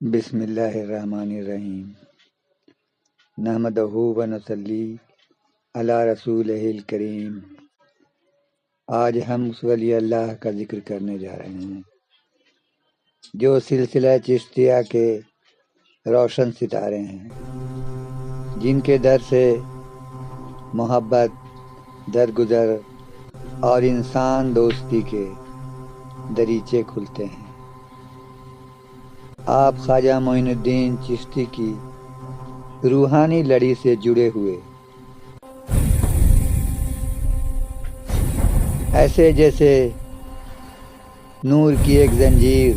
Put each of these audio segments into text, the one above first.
بسم اللہ الرحمن الرحیم نحمدہ و نصلی علی رسولہ الکریم۔ آج ہم اس ولی اللہ کا ذکر کرنے جا رہے ہیں جو سلسلہ چشتیہ کے روشن ستارے ہیں، جن کے در سے محبت، درگزر اور انسان دوستی کے دریچے کھلتے ہیں۔ آپ خواجہ معین الدین چشتی کی روحانی لڑی سے جڑے ہوئے، ایسے جیسے نور کی ایک زنجیر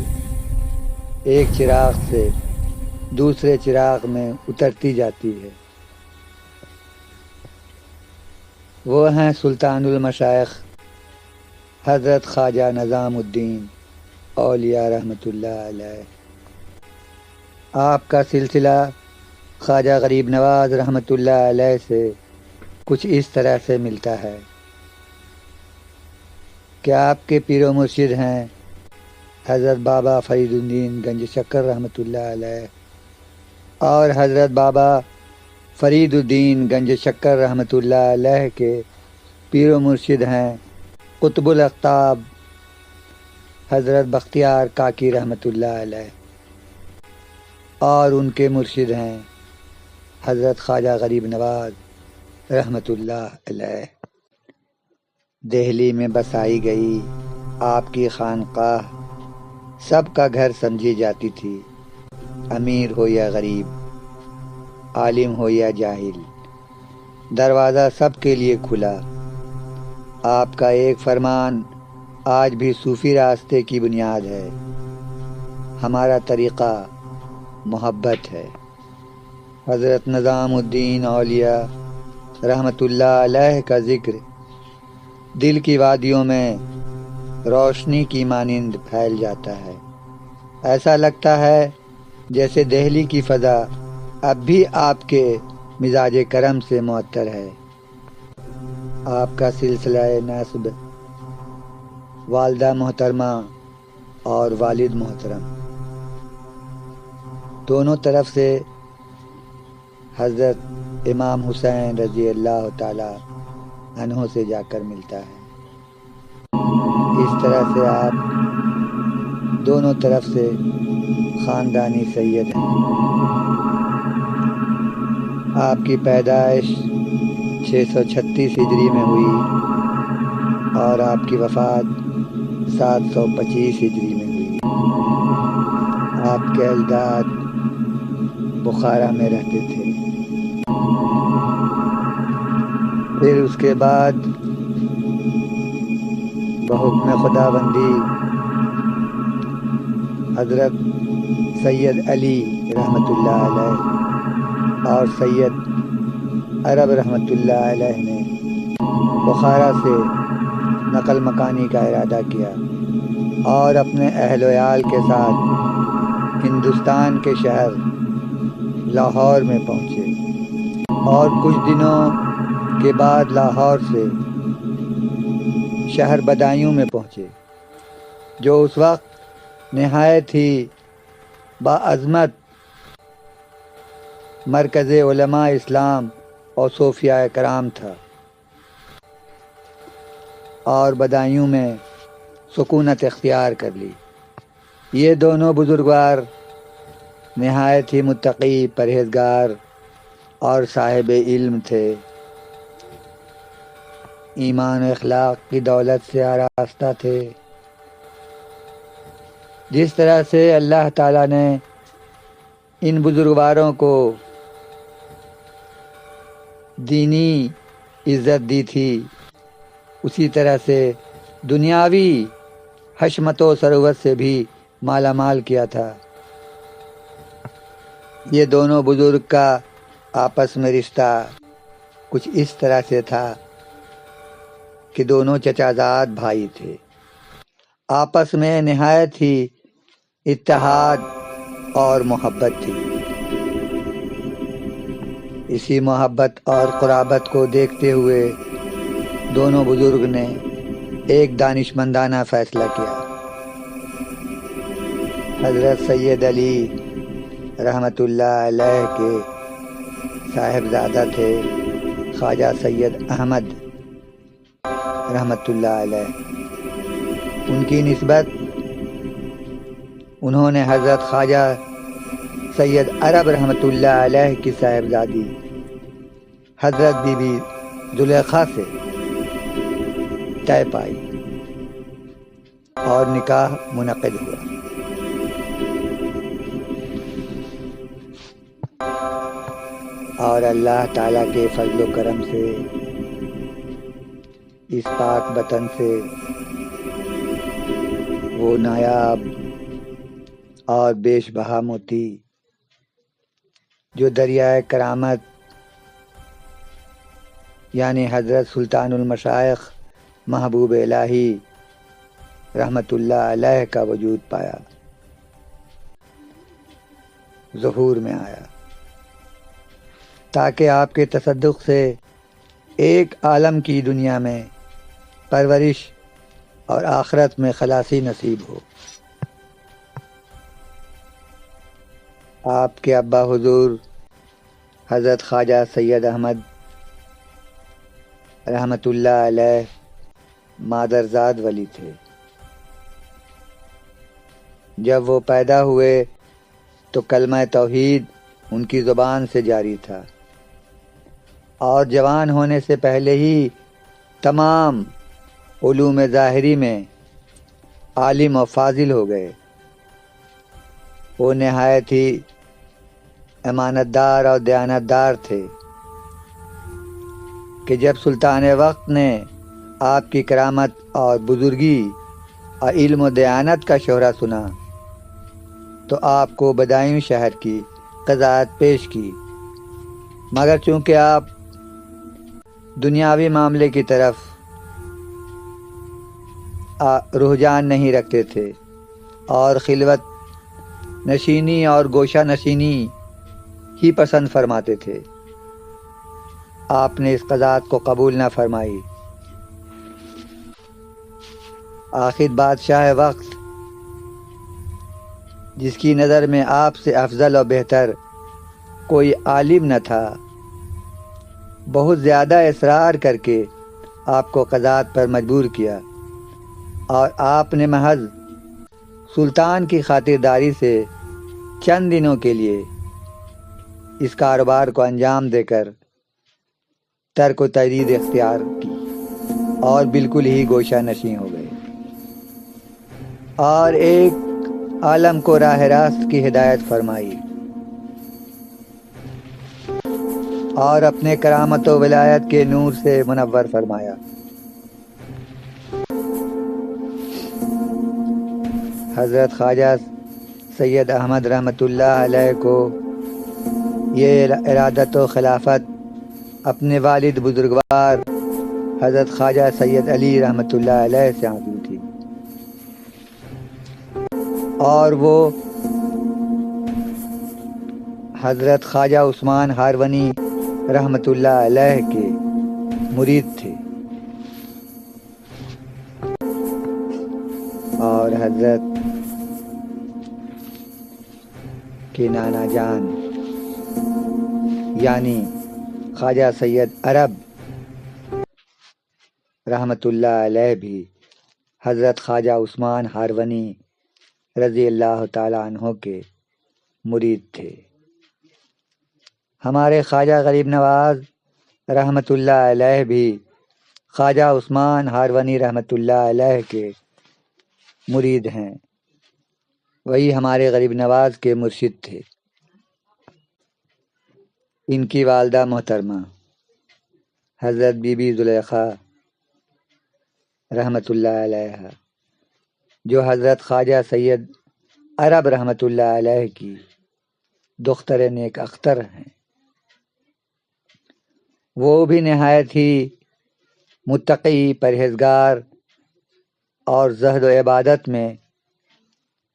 ایک چراغ سے دوسرے چراغ میں اترتی جاتی ہے۔ وہ ہیں سلطان المشائخ حضرت خواجہ نظام الدین اولیاء رحمۃ اللہ علیہ۔ آپ کا سلسلہ خواجہ غریب نواز رحمۃ اللہ علیہ سے کچھ اس طرح سے ملتا ہے کہ آپ کے پیر و مرشد ہیں حضرت بابا فرید الدین گنج شکر رحمۃ اللہ علیہ، اور حضرت بابا فرید الدین گنج شکر رحمۃ اللہ علیہ کے پیر و مرشد ہیں قطب الاقطاب حضرت بختیار کاکی رحمۃ اللہ علیہ، اور ان کے مرشد ہیں حضرت خواجہ غریب نواز رحمۃ اللہ علیہ۔ دہلی میں بسائی گئی آپ کی خانقاہ سب کا گھر سمجھی جاتی تھی، امیر ہو یا غریب، عالم ہو یا جاہل، دروازہ سب کے لیے کھلا۔ آپ کا ایک فرمان آج بھی صوفی راستے کی بنیاد ہے، ہمارا طریقہ محبت ہے۔ حضرت نظام الدین اولیاء رحمۃ اللہ علیہ کا ذکر دل کی وادیوں میں روشنی کی مانند پھیل جاتا ہے۔ ایسا لگتا ہے جیسے دہلی کی فضا اب بھی آپ کے مزاج کرم سے معطر ہے۔ آپ کا سلسلہ نسب والدہ محترمہ اور والد محترم دونوں طرف سے حضرت امام حسین رضی اللہ تعالی عنہ سے جا کر ملتا ہے۔ اس طرح سے آپ دونوں طرف سے خاندانی سید ہیں۔ آپ کی پیدائش 636 ہجری میں ہوئی اور آپ کی وفات 725 ہجری میں ہوئی۔ آپ کے اجداد بخارا میں رہتے تھے۔ پھر اس کے بعد بحکم خدا بندی حضرت سید علی رحمۃ اللہ علیہ اور سید عرب رحمۃ اللہ علیہ نے بخارا سے نقل مکانی کا ارادہ کیا اور اپنے اہل و عیال کے ساتھ ہندوستان کے شہر لاہور میں پہنچے، اور کچھ دنوں کے بعد لاہور سے شہر بدایوں میں پہنچے، جو اس وقت نہایت ہی باعظمت مرکز علماء اسلام اور صوفیاء کرام تھا، اور بدایوں میں سکونت اختیار کر لی۔ یہ دونوں بزرگوار نہایت ہی متقی، پرہیزگار اور صاحب علم تھے، ایمان و اخلاق کی دولت سے آراستہ تھے۔ جس طرح سے اللہ تعالیٰ نے ان بزرگواروں کو دینی عزت دی تھی، اسی طرح سے دنیاوی حشمت و ثروت سے بھی مالا مال کیا تھا۔ یہ دونوں بزرگ کا آپس میں رشتہ کچھ اس طرح سے تھا کہ دونوں چچا زاد بھائی تھے، آپس میں نہایت ہی اتحاد اور محبت تھی۔ اسی محبت اور قرابت کو دیکھتے ہوئے دونوں بزرگ نے ایک دانشمندانہ فیصلہ کیا۔ حضرت سید علی رحمۃ اللہ علیہ کے صاحبزادہ تھے خواجہ سید احمد رحمۃ اللہ علیہ۔ ان کی نسبت انہوں نے حضرت خواجہ سید عرب رحمۃ اللہ علیہ کی صاحبزادی حضرت بی بی زلیخا سے طے پائی اور نکاح منعقد ہوا۔ اور اللہ تعالیٰ کے فضل و کرم سے اس پاک وطن سے وہ نایاب اور بیش بہا موتی جو دریائے کرامت یعنی حضرت سلطان المشائخ محبوب الہی رحمۃ اللہ علیہ کا وجود پایا، ظہور میں آیا، تاکہ آپ کے تصدق سے ایک عالم کی دنیا میں پرورش اور آخرت میں خلاصی نصیب ہو۔ آپ کے ابا حضور حضرت خواجہ سید احمد رحمۃ اللہ علیہ مادرزاد ولی تھے۔ جب وہ پیدا ہوئے تو کلمہ توحید ان کی زبان سے جاری تھا، اور جوان ہونے سے پہلے ہی تمام علوم ظاہری میں عالم و فاضل ہو گئے۔ وہ نہایت ہی امانت دار اور دیانت دار تھے کہ جب سلطان وقت نے آپ کی کرامت اور بزرگی اور علم و دیانت کا شہرہ سنا تو آپ کو بدایوں شہر کی قضاعت پیش کی، مگر چونکہ آپ دنیاوی معاملے کی طرف رجحان نہیں رکھتے تھے اور خلوت نشینی اور گوشہ نشینی ہی پسند فرماتے تھے، آپ نے اس قضاعت کو قبول نہ فرمائی۔ آخر بادشاہ وقت جس کی نظر میں آپ سے افضل اور بہتر کوئی عالم نہ تھا، بہت زیادہ اصرار کر کے آپ کو قضاعت پر مجبور کیا، اور آپ نے محض سلطان کی خاطرداری سے چند دنوں کے لیے اس کاروبار کو انجام دے کر ترک و تردید اختیار کی اور بالکل ہی گوشہ نشین ہو گئے، اور ایک عالم کو راہ راست کی ہدایت فرمائی، اور اپنے کرامت و ولایت کے نور سے منور فرمایا۔ حضرت خواجہ سید احمد رحمۃ اللہ علیہ کو یہ ارادت و خلافت اپنے والد بزرگوار حضرت خواجہ سید علی رحمۃ اللہ علیہ سے حاصل تھی، اور وہ حضرت خواجہ عثمان ہارونی رحمۃ اللہ علیہ کے مرید تھے، اور حضرت کے نانا جان یعنی خواجہ سید عرب رحمۃ اللہ علیہ بھی حضرت خواجہ عثمان ہارونی رضی اللہ تعالیٰ عنہ کے مرید تھے۔ ہمارے خواجہ غریب نواز رحمۃ اللہ علیہ بھی خواجہ عثمان ہارونی رحمۃ اللہ علیہ کے مرید ہیں، وہی ہمارے غریب نواز کے مرشد تھے۔ ان کی والدہ محترمہ حضرت بی بی زلیخا رحمۃ اللہ علیہ، جو حضرت خواجہ سید عرب رحمۃ اللہ علیہ کی دختر نیک اختر ہیں، وہ بھی نہایت ہی متقی، پرہیزگار اور زہد و عبادت میں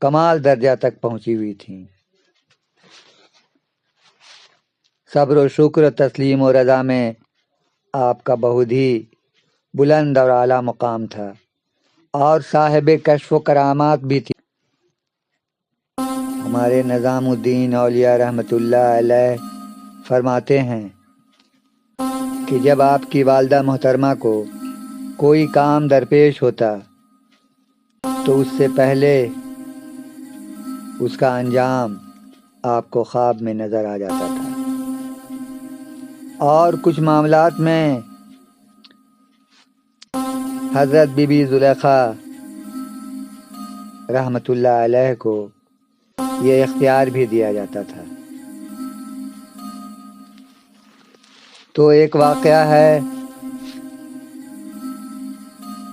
کمال درجہ تک پہنچی ہوئی تھیں۔ صبر و شکر و تسلیم و رضا میں آپ کا بہت ہی بلند اور اعلیٰ مقام تھا، اور صاحب کشف و کرامات بھی تھی۔ ہمارے نظام الدین اولیاء رحمۃ اللہ علیہ فرماتے ہیں کہ جب آپ کی والدہ محترمہ کو کوئی کام درپیش ہوتا تو اس سے پہلے اس کا انجام آپ کو خواب میں نظر آ جاتا تھا، اور کچھ معاملات میں حضرت بی بی زلیخا رحمۃ اللہ علیہ کو یہ اختیار بھی دیا جاتا تھا۔ تو ایک واقعہ ہے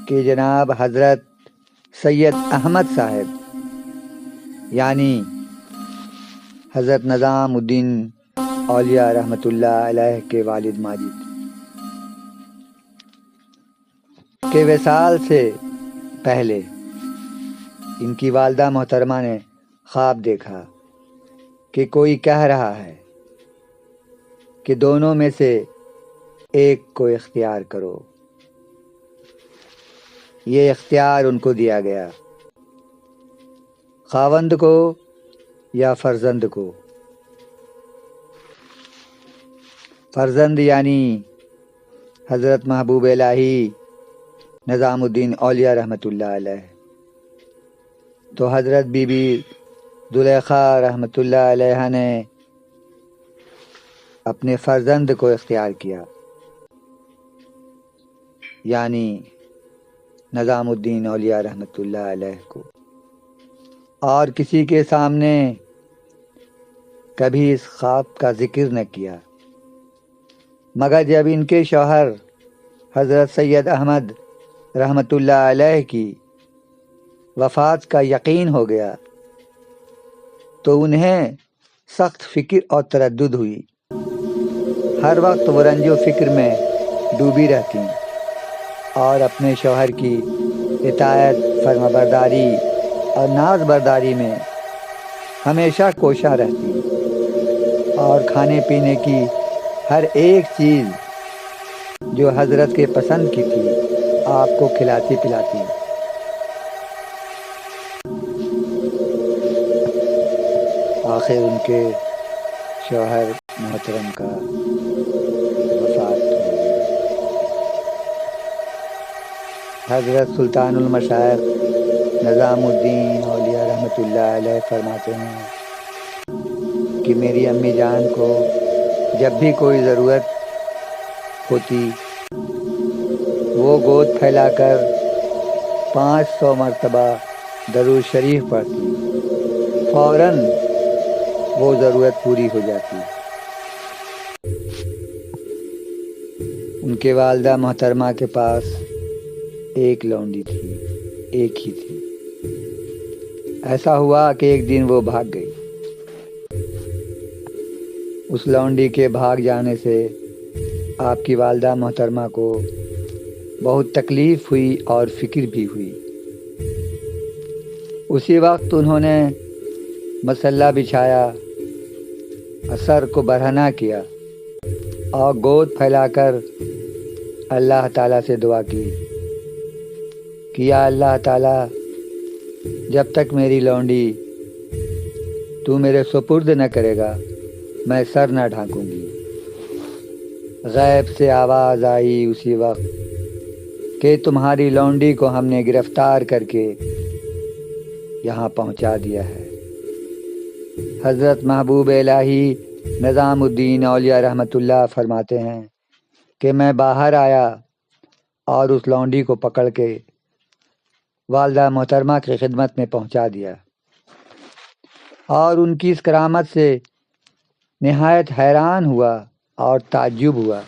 کہ جناب حضرت سید احمد صاحب یعنی حضرت نظام الدین اولیاء رحمۃ اللہ علیہ کے والد ماجد کے وصال سے پہلے ان کی والدہ محترمہ نے خواب دیکھا کہ کوئی کہہ رہا ہے کہ دونوں میں سے ایک کو اختیار کرو۔ یہ اختیار ان کو دیا گیا، خاوند کو یا فرزند کو۔ فرزند یعنی حضرت محبوب الہی نظام الدین اولیاء رحمۃ اللہ علیہ۔ تو حضرت بی بی زلیخا رحمۃ اللہ علیہ نے اپنے فرزند کو اختیار کیا، یعنی نظام الدین اولیاء رحمۃ اللہ علیہ کو، اور کسی کے سامنے کبھی اس خواب کا ذکر نہ کیا، مگر جب ان کے شوہر حضرت سید احمد رحمۃ اللہ علیہ کی وفات کا یقین ہو گیا تو انہیں سخت فکر اور تردد ہوئی۔ ہر وقت وہ رنج و فکر میں ڈوبی رہتی اور اپنے شوہر کی اطاعت، فرما برداری اور ناز برداری میں ہمیشہ کوشاں رہتی، اور کھانے پینے کی ہر ایک چیز جو حضرت کے پسند کی تھی آپ کو کھلاتی پلاتی۔ آخر ان کے شوہر محترم کا وفات ہو گیا۔ حضرت سلطان المشائخ نظام الدین اولیاء رحمۃ اللہ علیہ فرماتے ہیں کہ میری امی جان کو جب بھی کوئی ضرورت ہوتی وہ گود پھیلا کر 500 مرتبہ درود شریف پڑھتی، فوراً وہ ضرورت پوری ہو جاتی۔ ان کے والدہ محترمہ کے پاس ایک لونڈی تھی، ایک ہی تھی۔ ایسا ہوا کہ ایک دن وہ بھاگ گئی۔ اس لونڈی کے بھاگ جانے سے آپ کی والدہ محترمہ کو بہت تکلیف ہوئی اور فکر بھی ہوئی۔ اسی وقت انہوں نے مصلی بچھایا، سر کو برہنہ کیا اور گود پھیلا کر اللہ تعالیٰ سے دعا کی کہ یا اللہ تعالیٰ، جب تک میری لونڈی تو میرے سپرد نہ کرے گا میں سر نہ ڈھانکوں گی۔ غیب سے آواز آئی اسی وقت کہ تمہاری لونڈی کو ہم نے گرفتار کر کے یہاں پہنچا دیا ہے۔ حضرت محبوب الہی نظام الدین اولیاء رحمۃ اللہ فرماتے ہیں کہ میں باہر آیا اور اس لونڈی کو پکڑ کے والدہ محترمہ کی خدمت میں پہنچا دیا، اور ان کی اس کرامت سے نہایت حیران ہوا اور تعجب ہوا۔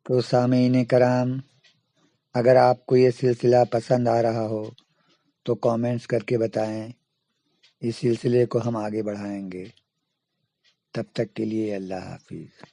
تو سامعین کرام، اگر آپ کو یہ سلسلہ پسند آ رہا ہو تو کامنٹس کر کے بتائیں، اس سلسلے کو ہم آگے بڑھائیں گے۔ تب تک کے لیے اللہ حافظ۔